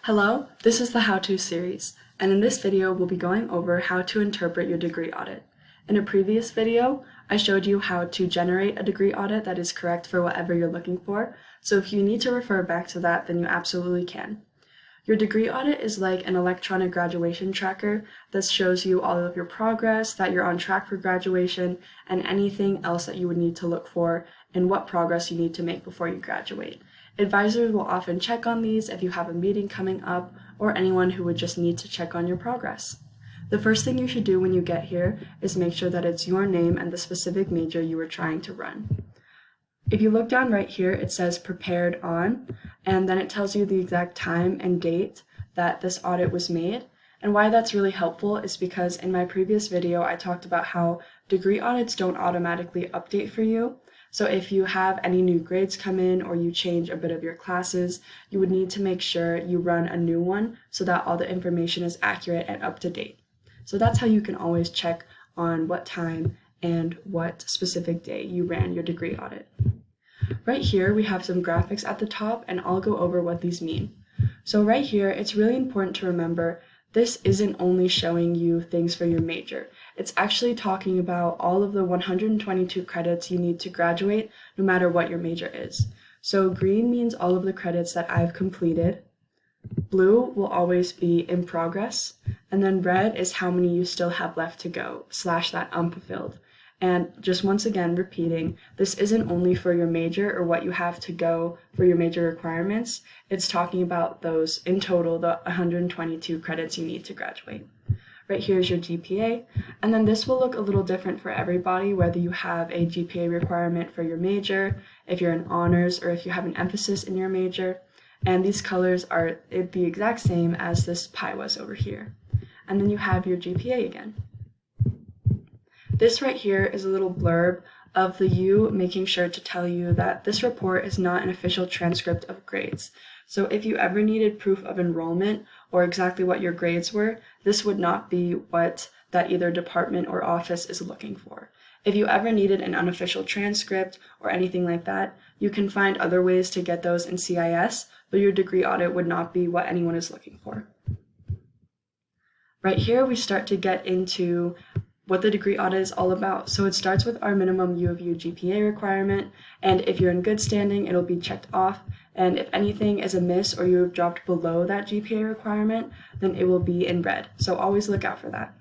Hello, this is the How-To series, and in this video we'll be going over how to interpret your degree audit. In a previous video, I showed you how to generate a degree audit that is correct for whatever you're looking for, so if you need to refer back to that, then you absolutely can. Your degree audit is like an electronic graduation tracker that shows you all of your progress, that you're on track for graduation, and anything else that you would need to look for and what progress you need to make before you graduate. Advisors will often check on these if you have a meeting coming up or anyone who would just need to check on your progress. The first thing you should do when you get here is make sure that it's your name and the specific major you were trying to run. If you look down right here, it says prepared on, and then it tells you the exact time and date that this audit was made. And why that's really helpful is because in my previous video, I talked about how degree audits don't automatically update for you. So if you have any new grades come in or you change a bit of your classes, you would need to make sure you run a new one so that all the information is accurate and up to date. So that's how you can always check on what time and what specific day you ran your degree audit. Right here, we have some graphics at the top, and I'll go over what these mean. So right here, it's really important to remember this isn't only showing you things for your major. It's actually talking about all of the 122 credits you need to graduate, no matter what your major is. So green means all of the credits that I've completed. Blue will always be in progress. And then red is how many you still have left to go, / that unfulfilled. And just once again repeating, this isn't only for your major or what you have to go for your major requirements. It's talking about those in total, the 122 credits you need to graduate. Right here is your GPA, and then this will look a little different for everybody, whether you have a GPA requirement for your major, if you're in honors, or if you have an emphasis in your major. And these colors are the exact same as this pie was over here. And then you have your GPA again. This right here is a little blurb of the U making sure to tell you that this report is not an official transcript of grades. So if you ever needed proof of enrollment or exactly what your grades were, this would not be what that either department or office is looking for. If you ever needed an unofficial transcript or anything like that, you can find other ways to get those in CIS, but your degree audit would not be what anyone is looking for. Right here, we start to get into what the degree audit is all about. So it starts with our minimum U of U GPA requirement, and if you're in good standing, it'll be checked off, and if anything is amiss or you have dropped below that GPA requirement, then it will be in red. So always look out for that.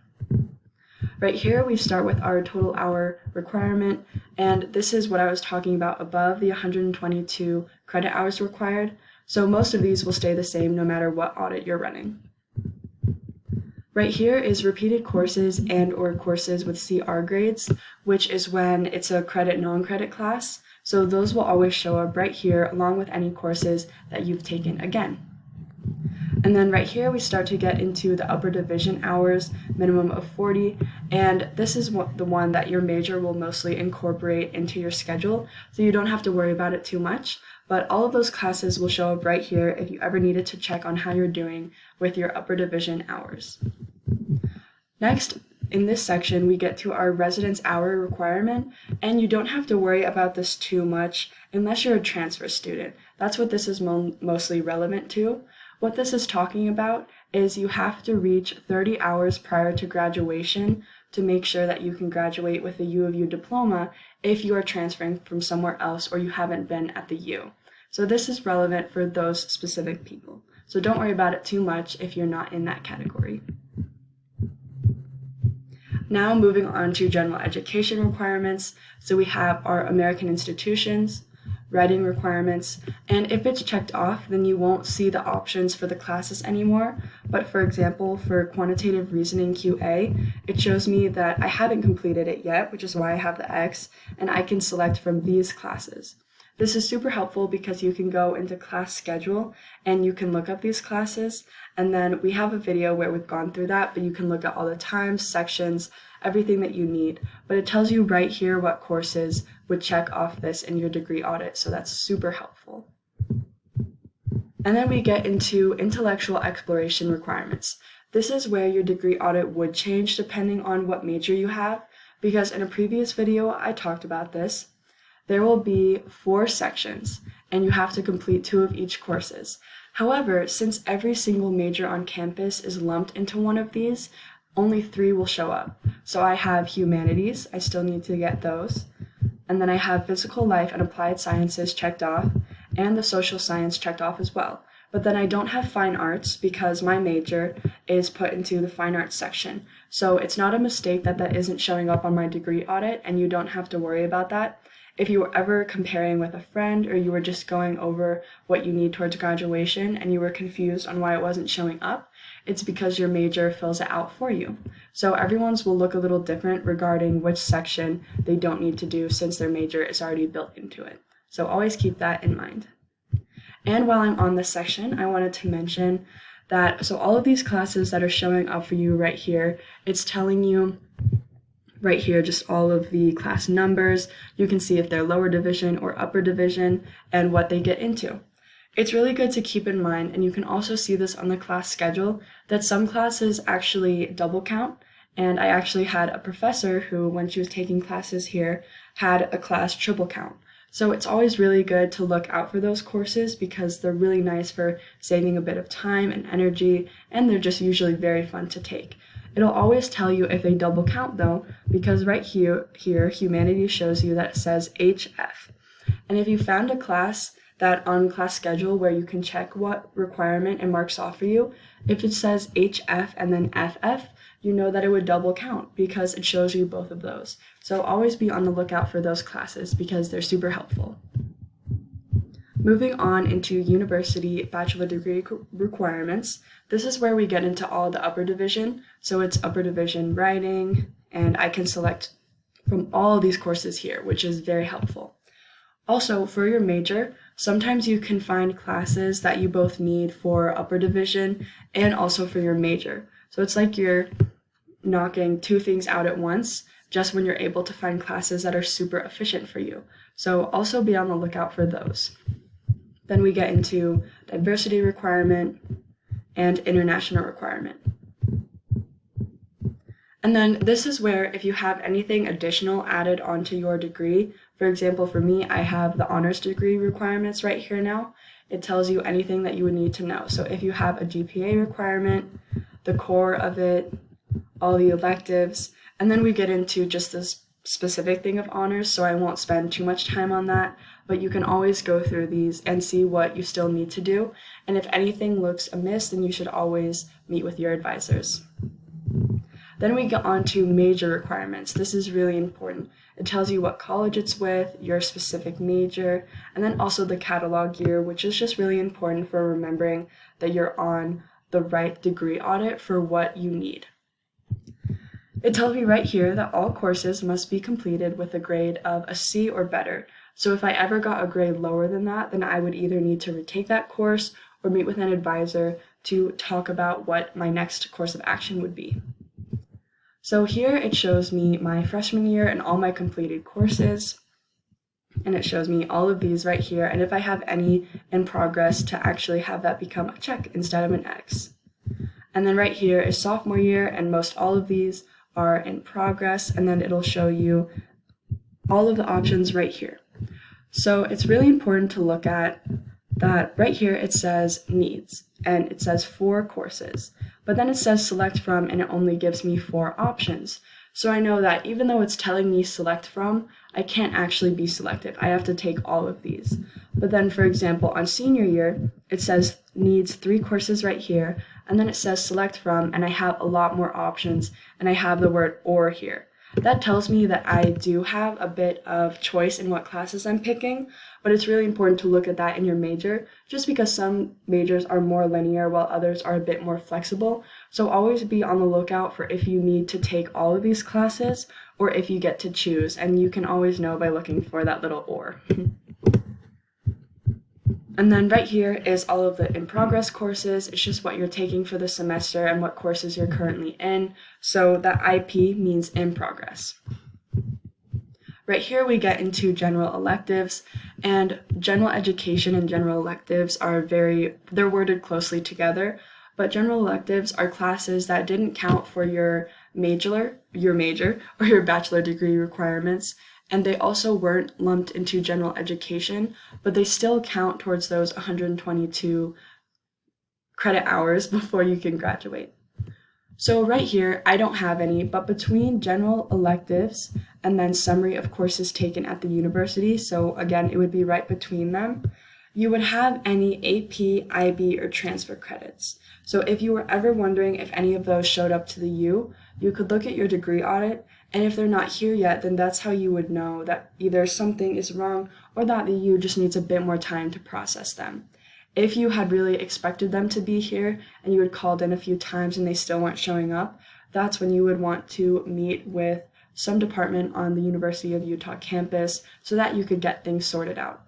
Right here, we start with our total hour requirement, and this is what I was talking about above, the 122 credit hours required. So most of these will stay the same no matter what audit you're running. Right here is repeated courses and or courses with CR grades, which is when it's a credit non-credit class. So those will always show up right here along with any courses that you've taken again. And then right here we start to get into the upper division hours, minimum of 40, and this is the one that your major will mostly incorporate into your schedule, so you don't have to worry about it too much. But all of those classes will show up right here if you ever needed to check on how you're doing with your upper division hours. Next, in this section, we get to our residence hour requirement, and you don't have to worry about this too much unless you're a transfer student. That's what this is mostly relevant to. What this is talking about is you have to reach 30 hours prior to graduation to make sure that you can graduate with a U of U diploma if you are transferring from somewhere else or you haven't been at the U. So this is relevant for those specific people. So don't worry about it too much if you're not in that category. Now moving on to general education requirements. So we have our American institutions, writing requirements, and if it's checked off, then you won't see the options for the classes anymore. But for example, for quantitative reasoning QA, it shows me that I haven't completed it yet, which is why I have the X, and I can select from these classes. This is super helpful because you can go into class schedule and you can look up these classes, and then we have a video where we've gone through that, but you can look at all the times, sections, everything that you need. But it tells you right here what courses would check off this in your degree audit, so that's super helpful. And then we get into intellectual exploration requirements. This is where your degree audit would change depending on what major you have, because in a previous video I talked about this. There will be 4 sections, and you have to complete 2 of each courses. However, since every single major on campus is lumped into one of these, only 3 will show up. So I have humanities, I still need to get those. And then I have physical life and applied sciences checked off, and the social science checked off as well. But then I don't have fine arts because my major is put into the fine arts section. So it's not a mistake that that isn't showing up on my degree audit, and you don't have to worry about that. If you were ever comparing with a friend, or you were just going over what you need towards graduation and you were confused on why it wasn't showing up, it's because your major fills it out for you. So everyone's will look a little different regarding which section they don't need to do since their major is already built into it. So always keep that in mind. And while I'm on this section, I wanted to mention that, so all of these classes that are showing up for you right here, it's telling you right here just all of the class numbers. You can see if they're lower division or upper division and what they get into. It's really good to keep in mind, and you can also see this on the class schedule, that some classes actually double count. And I actually had a professor who, when she was taking classes here, had a class triple count. So it's always really good to look out for those courses because they're really nice for saving a bit of time and energy, and they're just usually very fun to take. It'll always tell you if they double count though, because right here, humanities shows you that it says HF. And if you found a class that on class schedule where you can check what requirement it marks off for you, if it says HF and then FF, you know that it would double count because it shows you both of those. So always be on the lookout for those classes because they're super helpful. Moving on into university bachelor degree requirements, this is where we get into all the upper division. So it's upper division writing, and I can select from all of these courses here, which is very helpful. Also, for your major, sometimes you can find classes that you both need for upper division and also for your major. So it's like you're knocking 2 things out at once, just when you're able to find classes that are super efficient for you. So also be on the lookout for those. Then we get into diversity requirement and international requirement. And then this is where if you have anything additional added onto your degree, for example, for me, I have the honors degree requirements right here now. It tells you anything that you would need to know. So if you have a GPA requirement, the core of it, all the electives, and then we get into just this specific thing of honors, so I won't spend too much time on that, but you can always go through these and see what you still need to do. And if anything looks amiss, then you should always meet with your advisors. Then we get on to major requirements. This is really important. It tells you what college it's with, your specific major, and then also the catalog year, which is just really important for remembering that you're on the right degree audit for what you need. It tells me right here that all courses must be completed with a grade of a C or better. So if I ever got a grade lower than that, then I would either need to retake that course or meet with an advisor to talk about what my next course of action would be. So here it shows me my freshman year and all my completed courses, and it shows me all of these right here, and if I have any in progress, to actually have that become a check instead of an X. And then right here is sophomore year, and most all of these are in progress, and then it'll show you all of the options right here. So it's really important to look at that right here it says needs, and it says 4 courses, but then it says select from, and it only gives me 4 options. So I know that even though it's telling me select from, I can't actually be selective. I have to take all of these. But then, for example, on senior year, it says needs 3 courses right here, and then it says select from, and I have a lot more options, and I have the word or here. That tells me that I do have a bit of choice in what classes I'm picking, but it's really important to look at that in your major, just because some majors are more linear while others are a bit more flexible. So always be on the lookout for if you need to take all of these classes or if you get to choose, and you can always know by looking for that little or. And then right here is all of the in-progress courses. It's just what you're taking for the semester and what courses you're currently in. So that IP means in progress. Right here we get into general electives, and general education and general electives are they're worded closely together, but general electives are classes that didn't count for your major or your bachelor degree requirements, and they also weren't lumped into general education, but they still count towards those 122 credit hours before you can graduate. So right here, I don't have any, but between general electives and then summary of courses taken at the university, so again, it would be right between them, you would have any AP, IB, or transfer credits. So if you were ever wondering if any of those showed up to the U, you could look at your degree audit, and if they're not here yet, then that's how you would know that either something is wrong or that the U just needs a bit more time to process them. If you had really expected them to be here and you had called in a few times and they still weren't showing up, that's when you would want to meet with some department on the University of Utah campus so that you could get things sorted out.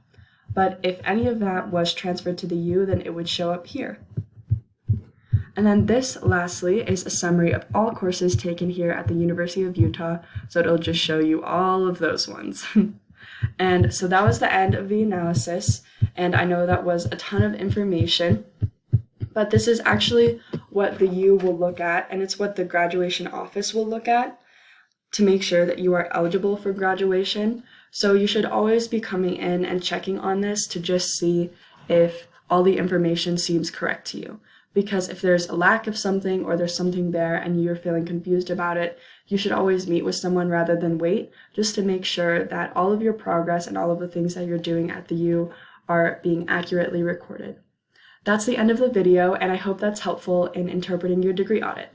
But if any of that was transferred to the U, then it would show up here. And then this, lastly, is a summary of all courses taken here at the University of Utah, so it'll just show you all of those ones. And so that was the end of the analysis, and I know that was a ton of information, but this is actually what the U will look at, and it's what the graduation office will look at to make sure that you are eligible for graduation. So you should always be coming in and checking on this to just see if all the information seems correct to you. Because if there's a lack of something or there's something there and you're feeling confused about it, you should always meet with someone rather than wait, just to make sure that all of your progress and all of the things that you're doing at the U are being accurately recorded. That's the end of the video, and I hope that's helpful in interpreting your degree audit.